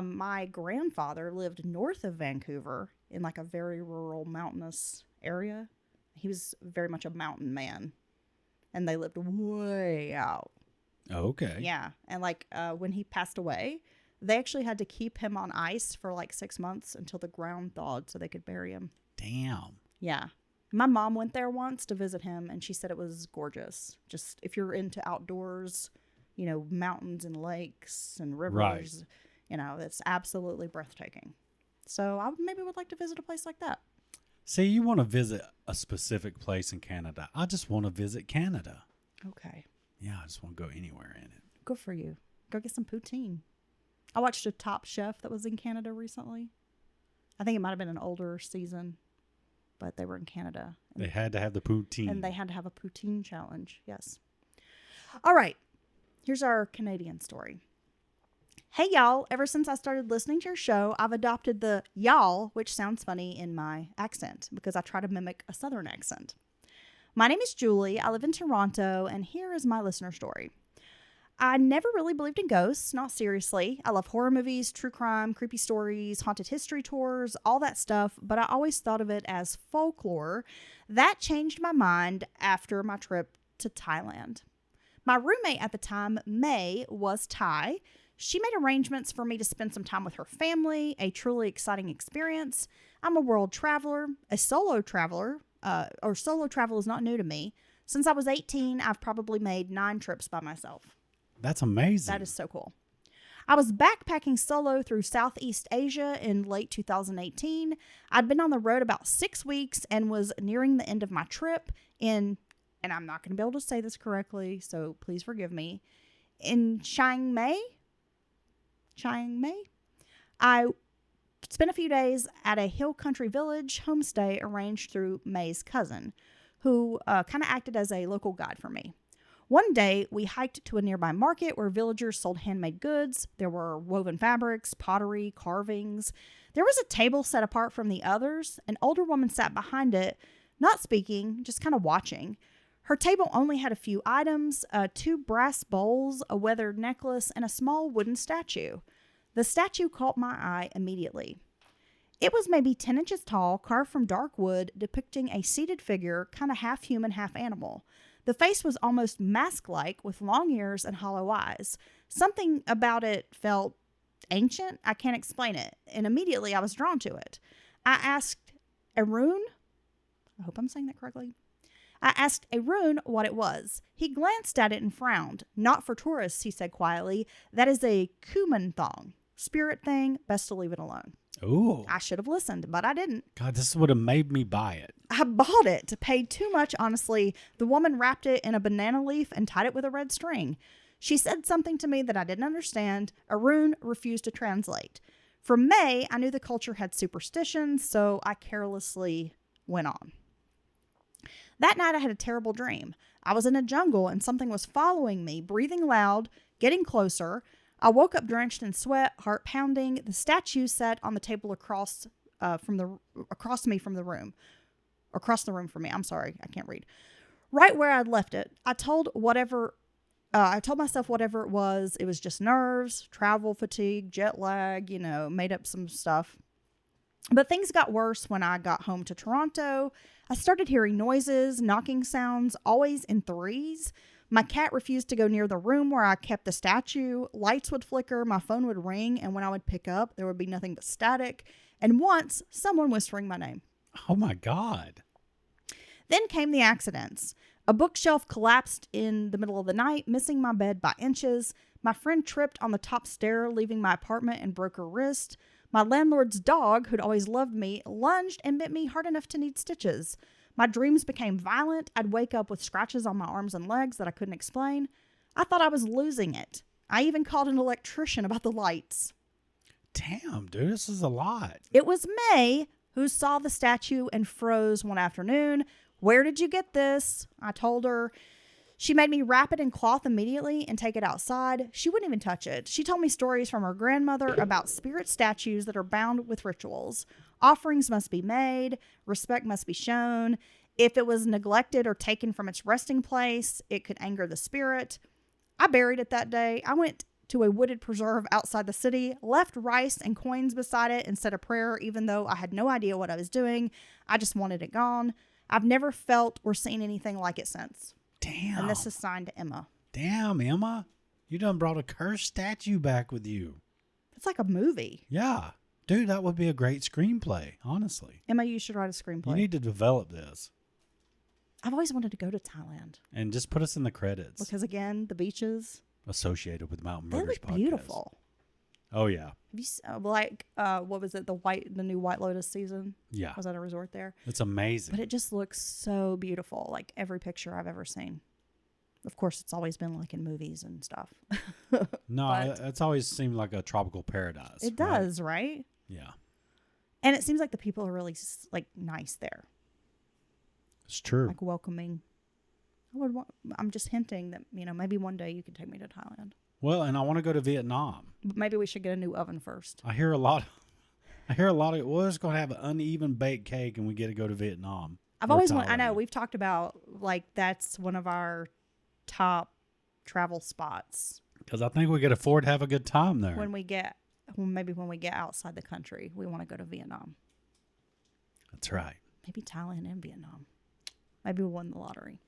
my grandfather lived north of Vancouver in like a very rural mountainous area. He was very much a mountain man, and they lived way out. Okay. Yeah. And like when he passed away, they actually had to keep him on ice for like 6 months until the ground thawed so they could bury him. Damn. Yeah. My mom went there once to visit him, and she said it was gorgeous. Just if you're into outdoors, mountains and lakes and rivers, it's absolutely breathtaking. So I maybe would like to visit a place like that. See, you want to visit a specific place in Canada. I just want to visit Canada. Okay. Yeah, I just want to go anywhere in it. Good for you. Go get some poutine. I watched a Top Chef that was in Canada recently. I think it might have been an older season, but they were in Canada. They had to have the poutine. And they had to have a poutine challenge, yes. All right, here's our Canadian story. Hey, y'all. Ever since I started listening to your show, I've adopted the y'all, which sounds funny in my accent because I try to mimic a Southern accent. My name is Julie. I live in Toronto, and here is my listener story. I never really believed in ghosts, not seriously. I love horror movies, true crime, creepy stories, haunted history tours, all that stuff, but I always thought of it as folklore. That changed my mind after my trip to Thailand. My roommate at the time, May, was Thai. She made arrangements for me to spend some time with her family, a truly exciting experience. I'm a world traveler, a solo traveler, solo travel is not new to me. Since I was 18, I've probably made 9 trips by myself. That's amazing. That is so cool. I was backpacking solo through Southeast Asia in late 2018. I'd been on the road about 6 weeks and was nearing the end of my trip and I'm not going to be able to say this correctly, so please forgive me, in Chiang Mai. I spent a few days at a hill country village homestay arranged through May's cousin, who kind of acted as a local guide for me. One day, we hiked to a nearby market where villagers sold handmade goods. There were woven fabrics, pottery, carvings. There was a table set apart from the others. An older woman sat behind it, not speaking, just kind of watching. Her table only had a few items, 2 brass bowls, a weathered necklace, and a small wooden statue. The statue caught my eye immediately. It was maybe 10 inches tall, carved from dark wood, depicting a seated figure, kind of half human, half animal. The face was almost mask-like, with long ears and hollow eyes. Something about it felt ancient. I can't explain it. And immediately I was drawn to it. I asked Arun, I hope I'm saying that correctly. I asked Arun what it was. He glanced at it and frowned. Not for tourists, he said quietly. That is a Kuman thong. Spirit thing, best to leave it alone. Ooh. I should have listened, but I didn't. God, this would have made me buy it. I bought it. Paid too much, honestly. The woman wrapped it in a banana leaf and tied it with a red string. She said something to me that I didn't understand. Arun refused to translate. From May, I knew the culture had superstitions, so I carelessly went on. That night, I had a terrible dream. I was in a jungle and something was following me, breathing loud, getting closer. I woke up drenched in sweat, heart pounding. The statue sat on the table across me from the room. Across the room from me. I'm sorry, I can't read. Right where I'd left it. I told myself whatever it was just nerves, travel fatigue, jet lag, made up some stuff. But things got worse when I got home to Toronto. I started hearing noises, knocking sounds, always in threes. My cat refused to go near the room where I kept the statue. Lights would flicker, my phone would ring, and when I would pick up, there would be nothing but static. And once, someone whispering my name. Oh my God. Then came the accidents. A bookshelf collapsed in the middle of the night, missing my bed by inches. My friend tripped on the top stair, leaving my apartment and broke her wrist. My landlord's dog, who'd always loved me, lunged and bit me hard enough to need stitches. My dreams became violent. I'd wake up with scratches on my arms and legs that I couldn't explain. I thought I was losing it. I even called an electrician about the lights. Damn, dude, this is a lot. It was May who saw the statue and froze one afternoon. Where did you get this? I told her. She made me wrap it in cloth immediately and take it outside. She wouldn't even touch it. She told me stories from her grandmother about spirit statues that are bound with rituals. Offerings must be made. Respect must be shown. If it was neglected or taken from its resting place, it could anger the spirit. I buried it that day. I went to a wooded preserve outside the city, left rice and coins beside it and said a prayer, even though I had no idea what I was doing. I just wanted it gone. I've never felt or seen anything like it since. Damn. And this is signed to Emma. Damn, Emma. You done brought a cursed statue back with you. It's like a movie. Yeah. Dude, that would be a great screenplay, honestly. Emma, you should write a screenplay. You need to develop this. I've always wanted to go to Thailand. And just put us in the credits. Because, again, the beaches. Associated with Mountain They Murders look podcast. beautiful. Oh, yeah. Have you what was it? The new White Lotus season? Yeah. I was at a resort there. It's amazing. But it just looks so beautiful. Like every picture I've ever seen. Of course, it's always been like in movies and stuff. No, it's always seemed like a tropical paradise. It does, right? Yeah. And it seems like the people are really like nice there. It's true. Like welcoming. I'm just hinting that, maybe one day you could take me to Thailand. Well, and I want to go to Vietnam. But maybe we should get a new oven first. I hear a lot of, we're just going to have an uneven baked cake and we get to go to Vietnam. I've always wanted, I know, we've talked about, like, that's one of our top travel spots. Because I think we could afford to have a good time there. When we get outside the country, we want to go to Vietnam. That's right. Maybe Thailand and Vietnam. Maybe we'll win the lottery.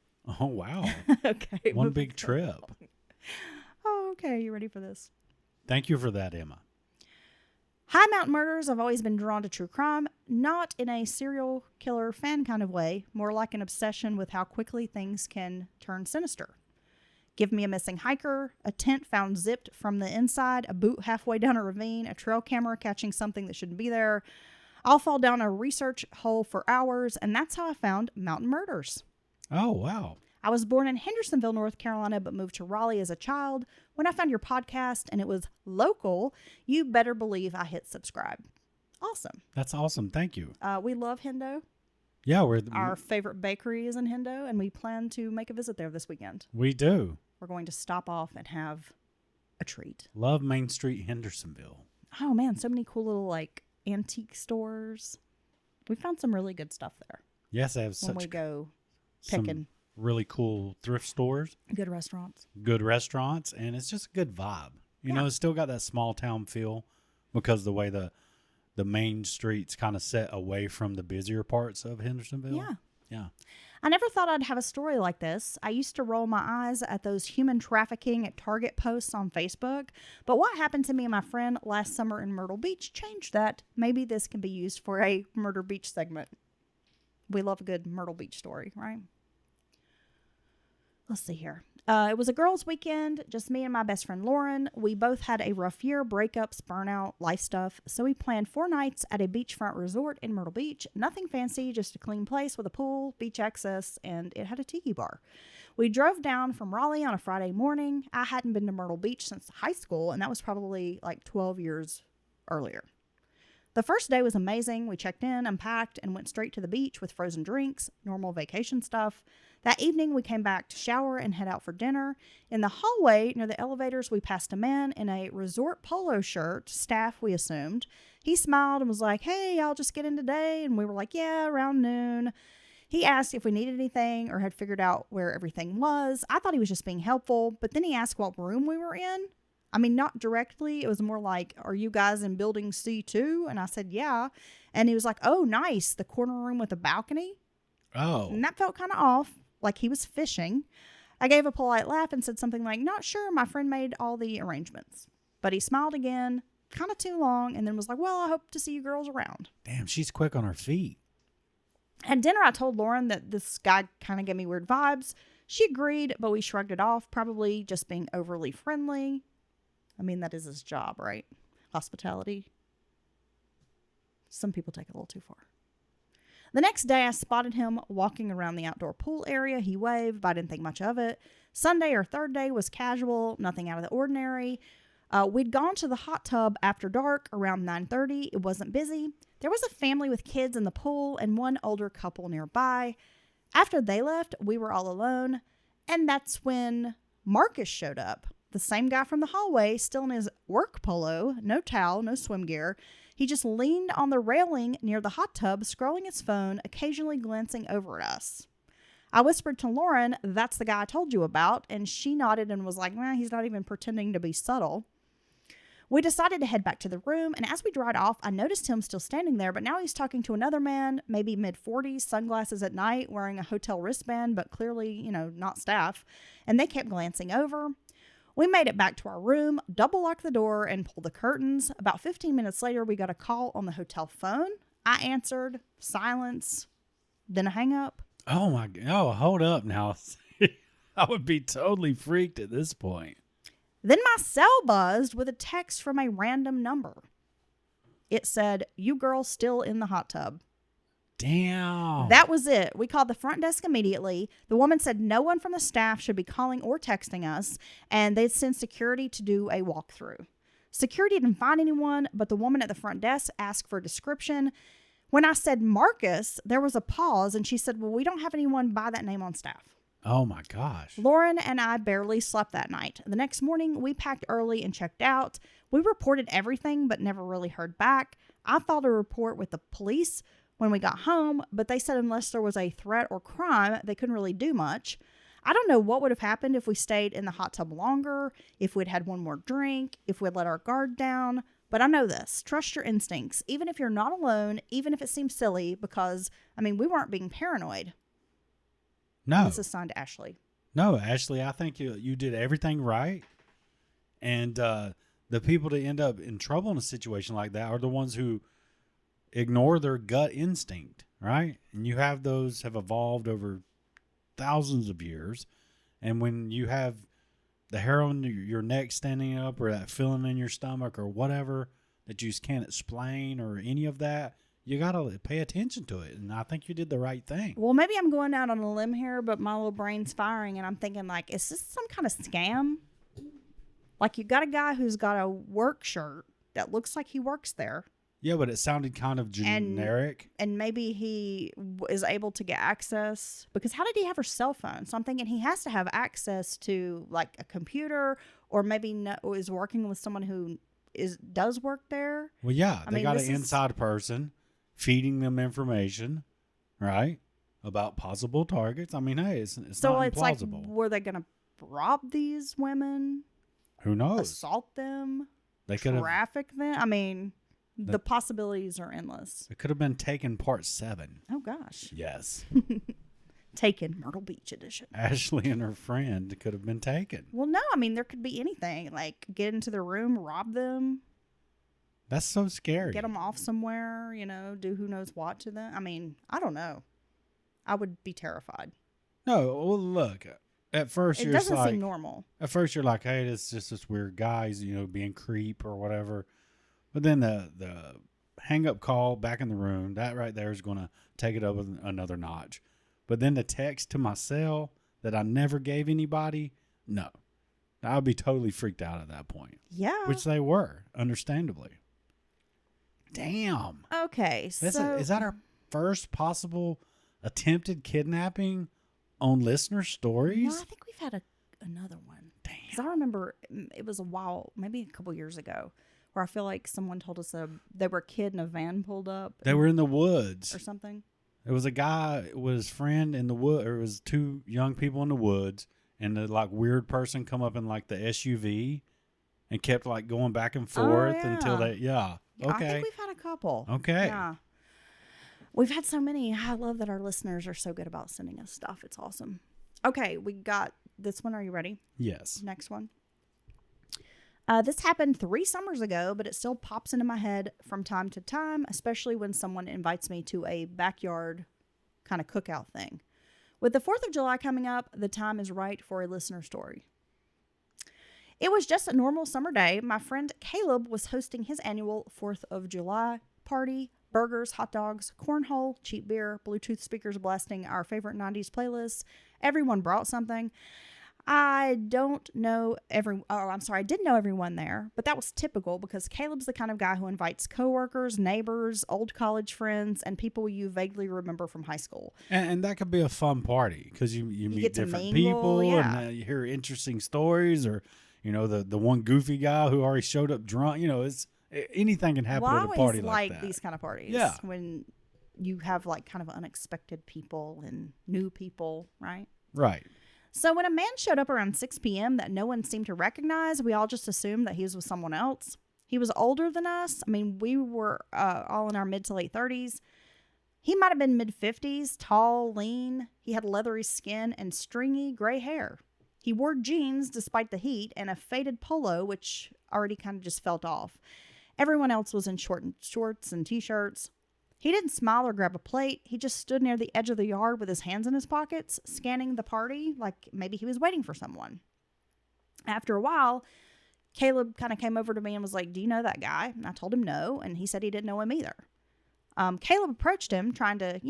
Oh, wow. Okay. One big trip. Oh, okay. You ready for this? Thank you for that, Emma. Hi, Mountain Murders. I've always been drawn to true crime, not in a serial killer fan kind of way, more like an obsession with how quickly things can turn sinister. Give me a missing hiker, a tent found zipped from the inside, a boot halfway down a ravine, a trail camera catching something that shouldn't be there. I'll fall down a research hole for hours, and that's how I found Mountain Murders. Oh, wow. I was born in Hendersonville, North Carolina, but moved to Raleigh as a child. When I found your podcast and it was local, you better believe I hit subscribe. Awesome. That's awesome. Thank you. We love Hendo. Yeah, Our favorite bakery is in Hendo, and we plan to make a visit there this weekend. We do. We're going to stop off and have a treat. Love Main Street, Hendersonville. Oh, man, so many cool little, like, antique stores. We found some really good stuff there. Yes, I have when we go picking. Some really cool thrift stores. Good restaurants. Good restaurants, and it's just a good vibe. You know, it's still got that small town feel because the way the main streets kind of set away from the busier parts of Hendersonville. Yeah. Yeah. I never thought I'd have a story like this. I used to roll my eyes at those human trafficking at Target posts on Facebook. But what happened to me and my friend last summer in Myrtle Beach changed that. Maybe this can be used for a Murder Beach segment. We love a good Myrtle Beach story, right? Let's see here. It was a girls' weekend, just me and my best friend Lauren. We both had a rough year, breakups, burnout, life stuff. So we planned 4 nights at a beachfront resort in Myrtle Beach. Nothing fancy, just a clean place with a pool, beach access, and it had a tiki bar. We drove down from Raleigh on a Friday morning. I hadn't been to Myrtle Beach since high school, and that was probably like 12 years earlier. The first day was amazing. We checked in, unpacked, and went straight to the beach with frozen drinks, normal vacation stuff. That evening, we came back to shower and head out for dinner. In the hallway near the elevators, we passed a man in a resort polo shirt, staff, we assumed. He smiled and was like, "Hey, I'll just get in today." And we were like, "Yeah, around noon." He asked if we needed anything or had figured out where everything was. I thought he was just being helpful, but then he asked what room we were in. I mean, not directly. It was more like, "Are you guys in building C2?" And I said, "Yeah." And he was like, "Oh, nice. The corner room with a balcony." Oh. And that felt kind of off, like he was fishing. I gave a polite laugh and said something like, "Not sure. My friend made all the arrangements." But he smiled again, kind of too long, and then was like, "Well, I hope to see you girls around." Damn, she's quick on her feet. At dinner, I told Lauren that this guy kind of gave me weird vibes. She agreed, but we shrugged it off, probably just being overly friendly. I mean, that is his job, right? Hospitality. Some people take it a little too far. The next day, I spotted him walking around the outdoor pool area. He waved, but I didn't think much of it. Sunday or third day was casual, nothing out of the ordinary. We'd gone to the hot tub after dark around 9:30. It wasn't busy. There was a family with kids in the pool and one older couple nearby. After they left, we were all alone. And that's when Marcus showed up. The same guy from the hallway, still in his work polo, no towel, no swim gear. He just leaned on the railing near the hot tub, scrolling his phone, occasionally glancing over at us. I whispered to Lauren, "That's the guy I told you about," and she nodded and was like, "He's not even pretending to be subtle." We decided to head back to the room, and as we dried off, I noticed him still standing there, but now he's talking to another man, maybe mid-40s, sunglasses at night, wearing a hotel wristband, but clearly, not staff, and they kept glancing over. We made it back to our room, double-locked the door, and pulled the curtains. About 15 minutes later, we got a call on the hotel phone. I answered, silence, then a hang-up. Oh, my God. Oh, hold up now. I would be totally freaked at this point. Then my cell buzzed with a text from a random number. It said, "You girls still in the hot tub." Damn. That was it. We called the front desk immediately. The woman said no one from the staff should be calling or texting us, and they'd send security to do a walkthrough. Security didn't find anyone, but the woman at the front desk asked for a description. When I said Marcus, there was a pause, and she said, "Well, we don't have anyone by that name on staff." Oh, my gosh. Lauren and I barely slept that night. The next morning, we packed early and checked out. We reported everything, but never really heard back. I filed a report with the police when we got home, but they said unless there was a threat or crime, they couldn't really do much. I don't know what would have happened if we stayed in the hot tub longer, if we'd had one more drink, if we'd let our guard down. But I know this. Trust your instincts, even if you're not alone, even if it seems silly, because, we weren't being paranoid. No. This is signed Ashley. No, Ashley, I think you did everything right. And the people that end up in trouble in a situation like that are the ones who ignore their gut instinct, right? And you have evolved over thousands of years. And when you have the hair on your neck standing up or that feeling in your stomach or whatever that you just can't explain or any of that, you got to pay attention to it. And I think you did the right thing. Well, maybe I'm going out on a limb here, but my little brain's firing and I'm thinking like, is this some kind of scam? Like you got a guy who's got a work shirt that looks like he works there. Yeah, but it sounded kind of generic. And maybe he is able to get access, because how did he have her cell phone? So I'm thinking he has to have access to like a computer, or maybe is working with someone who does work there. Well, yeah, they got an inside person feeding them information, right, about possible targets. Hey, it's so not it's implausible. Like, were they going to rob these women? Who knows? Assault them? They could have traffic them. The possibilities are endless. It could have been Taken Part 7. Oh, gosh. Yes. Taken, Myrtle Beach edition. Ashley and her friend could have been taken. Well, no, there could be anything. Like, get into their room, rob them. That's so scary. Get them off somewhere, do who knows what to them. I don't know. I would be terrified. No, well, look. At first, it you're doesn't like, seem normal. At first, you're like, hey, it's just this weird guy, being creep or whatever. But then the hang-up call back in the room, that right there is going to take it up another notch. But then the text to my cell, that I never gave anybody, no. I would be totally freaked out at that point. Yeah. Which they were, understandably. Damn. Okay, Is so that our first possible attempted kidnapping on listener stories? no, I think we've had another one. Damn. Because I remember it was a while, maybe a couple years ago, where I feel like someone told us they were a kid and a van pulled up. They were in the woods. Or something. It was a guy with his friend in the wood, or it was two young people in the woods, and the like weird person come up in like the SUV and kept like going back and forth until they, Okay. I think we've had a couple. Okay. Yeah. We've had so many. I love that our listeners are so good about sending us stuff. It's awesome. Okay, we got this one. Are you ready? Yes. Next one. This happened 3 summers ago, but it still pops into my head from time to time, especially when someone invites me to a backyard kind of cookout thing. With the 4th of July coming up, the time is right for a listener story. It was just a normal summer day. My friend Caleb was hosting his annual 4th of July party. Burgers, hot dogs, cornhole, cheap beer, Bluetooth speakers blasting our favorite 90s playlists. Everyone brought something. I didn't know everyone there, but that was typical because Caleb's the kind of guy who invites coworkers, neighbors, old college friends, and people you vaguely remember from high school. And that could be a fun party because you meet get to different mingle, people yeah. and you hear interesting stories, or the one goofy guy who already showed up drunk. It's anything can happen at a party like that. These kind of parties. Yeah. When you have like kind of unexpected people and new people, right? Right. So when a man showed up around 6 p.m. that no one seemed to recognize, we all just assumed that he was with someone else. He was older than us. I mean, we were all in our mid to late 30s. He might have been mid-50s, tall, lean. He had leathery skin and stringy gray hair. He wore jeans despite the heat and a faded polo, which already kind of just felt off. Everyone else was in shorts and T-shirts. He didn't smile or grab a plate. He just stood near the edge of the yard with his hands in his pockets, scanning the party like maybe he was waiting for someone. After a while, Caleb kind of came over to me and was like, "Do you know that guy?" And I told him no, and he said he didn't know him either. Caleb approached him, trying to,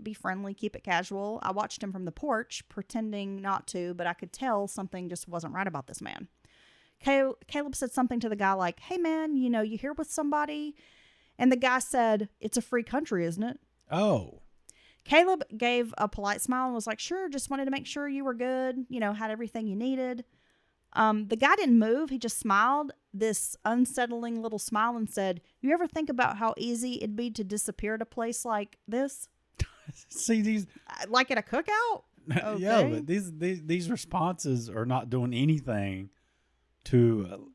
be friendly, keep it casual. I watched him from the porch, pretending not to, but I could tell something just wasn't right about this man. Caleb said something to the guy like, "Hey man, you here with somebody?" And the guy said, "It's a free country, isn't it?" Oh. Caleb gave a polite smile and was like, "Sure, just wanted to make sure you were good, had everything you needed." The guy didn't move. He just smiled, this unsettling little smile, and said, "You ever think about how easy it'd be to disappear at a place like this?" See these, like at a cookout? Okay. Yeah, but these responses are not doing anything to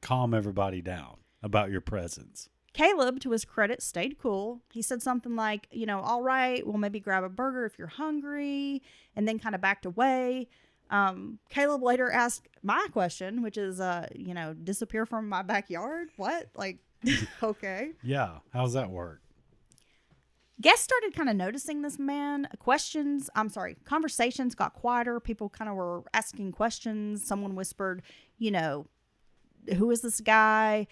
calm everybody down about your presence. Caleb, to his credit, stayed cool. He said something like, "All right, we'll maybe grab a burger if you're hungry," and then kind of backed away. Caleb later asked my question, which is, disappear from my backyard? What? Like, okay. Yeah. How's that work? Guests started kind of noticing this man. Conversations got quieter. People kind of were asking questions. Someone whispered, "Who is this guy?"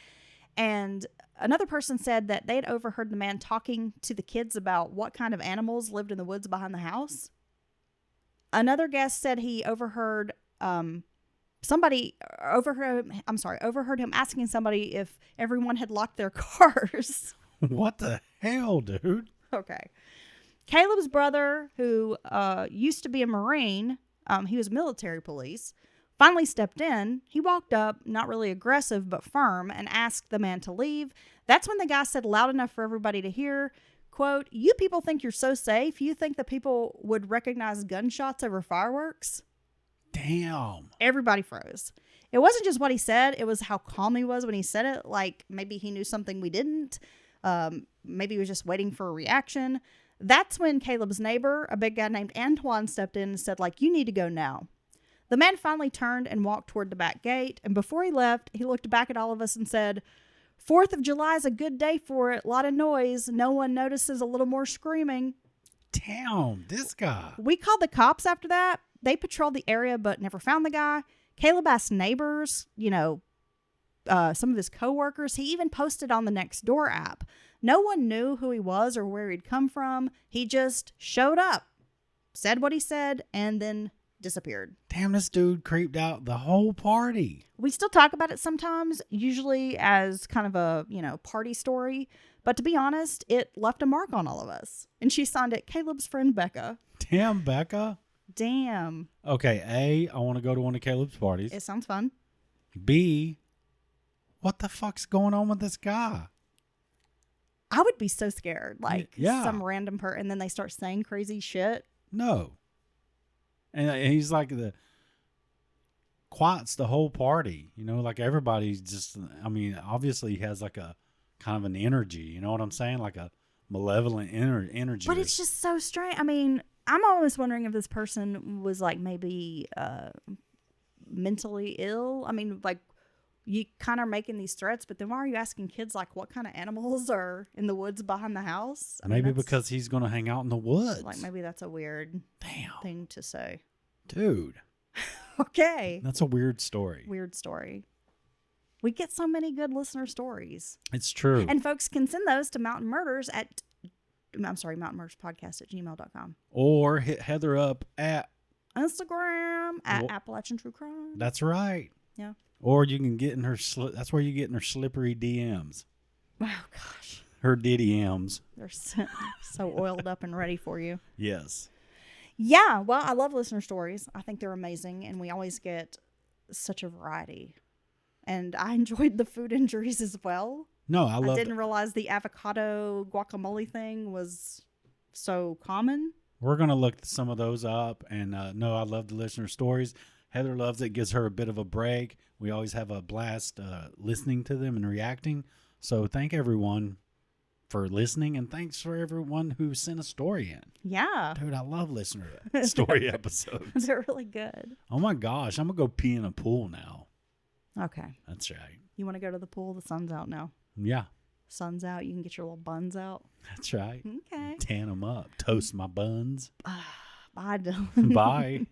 And another person said that they had overheard the man talking to the kids about what kind of animals lived in the woods behind the house. Another guest said he overheard him asking somebody if everyone had locked their cars. What the hell, dude? Okay. Caleb's brother, who used to be a Marine, he was military police, finally stepped in. He walked up, not really aggressive, but firm, and asked the man to leave. That's when the guy said loud enough for everybody to hear, quote, "You people think you're so safe? You think that people would recognize gunshots over fireworks?" Damn. Everybody froze. It wasn't just what he said. It was how calm he was when he said it. Like maybe he knew something we didn't. Maybe he was just waiting for a reaction. That's when Caleb's neighbor, a big guy named Antoine, stepped in and said, like, "You need to go now." The man finally turned and walked toward the back gate. And before he left, he looked back at all of us and said, "4th of July is a good day for it. A lot of noise. No one notices a little more screaming." Damn, this guy. We called the cops after that. They patrolled the area but never found the guy. Caleb asked neighbors, some of his coworkers. He even posted on the Nextdoor app. No one knew who he was or where he'd come from. He just showed up. said what he said and then disappeared. Damn, this dude creeped out the whole party. We still talk about it sometimes, usually as kind of a, party story. But to be honest, it left a mark on all of us. And she signed it Caleb's friend Becca. Damn, Becca. Damn. Okay, A, I want to go to one of Caleb's parties. It sounds fun. B, what the fuck's going on with this guy? I would be so scared. Like, Yeah. some random person, and then they start saying crazy shit. No. And he's like quiets the whole party. Like everybody's just, obviously he has like a kind of an energy. You know what I'm saying? Like a malevolent energy. But it's just so strange. I mean, I'm always wondering if this person was like maybe mentally ill. I mean, like, you kind of are making these threats, but then why are you asking kids like what kind of animals are in the woods behind the house? Maybe because he's going to hang out in the woods. Like, maybe that's a weird Damn. thing to say. Dude. Okay. That's a weird story. Weird story. We get so many good listener stories. It's true. And folks can send those to mountainmurderspodcast@gmail.com. Or hit Heather up at Instagram at Appalachian True Crime. That's right. Yeah. Or you can get in her that's where you get in her slippery DMs. Oh, gosh. Her DDMs. They're so oiled up and ready for you. Yes. Yeah. Well, I love listener stories. I think they're amazing. And we always get such a variety. And I enjoyed the food injuries as well. No, I didn't realize the avocado guacamole thing was so common. We're going to look some of those up. And no, I love the listener stories. Heather loves it. Gives her a bit of a break. We always have a blast listening to them and reacting. So thank everyone for listening. And thanks for everyone who sent a story in. Yeah. Dude, I love listener story episodes. They're really good. Oh, my gosh. I'm going to go pee in a pool now. Okay. That's right. You want to go to the pool? The sun's out now. Yeah. Sun's out. You can get your little buns out. That's right. Okay. Tan them up. Toast my buns. Bye, Dylan. Bye.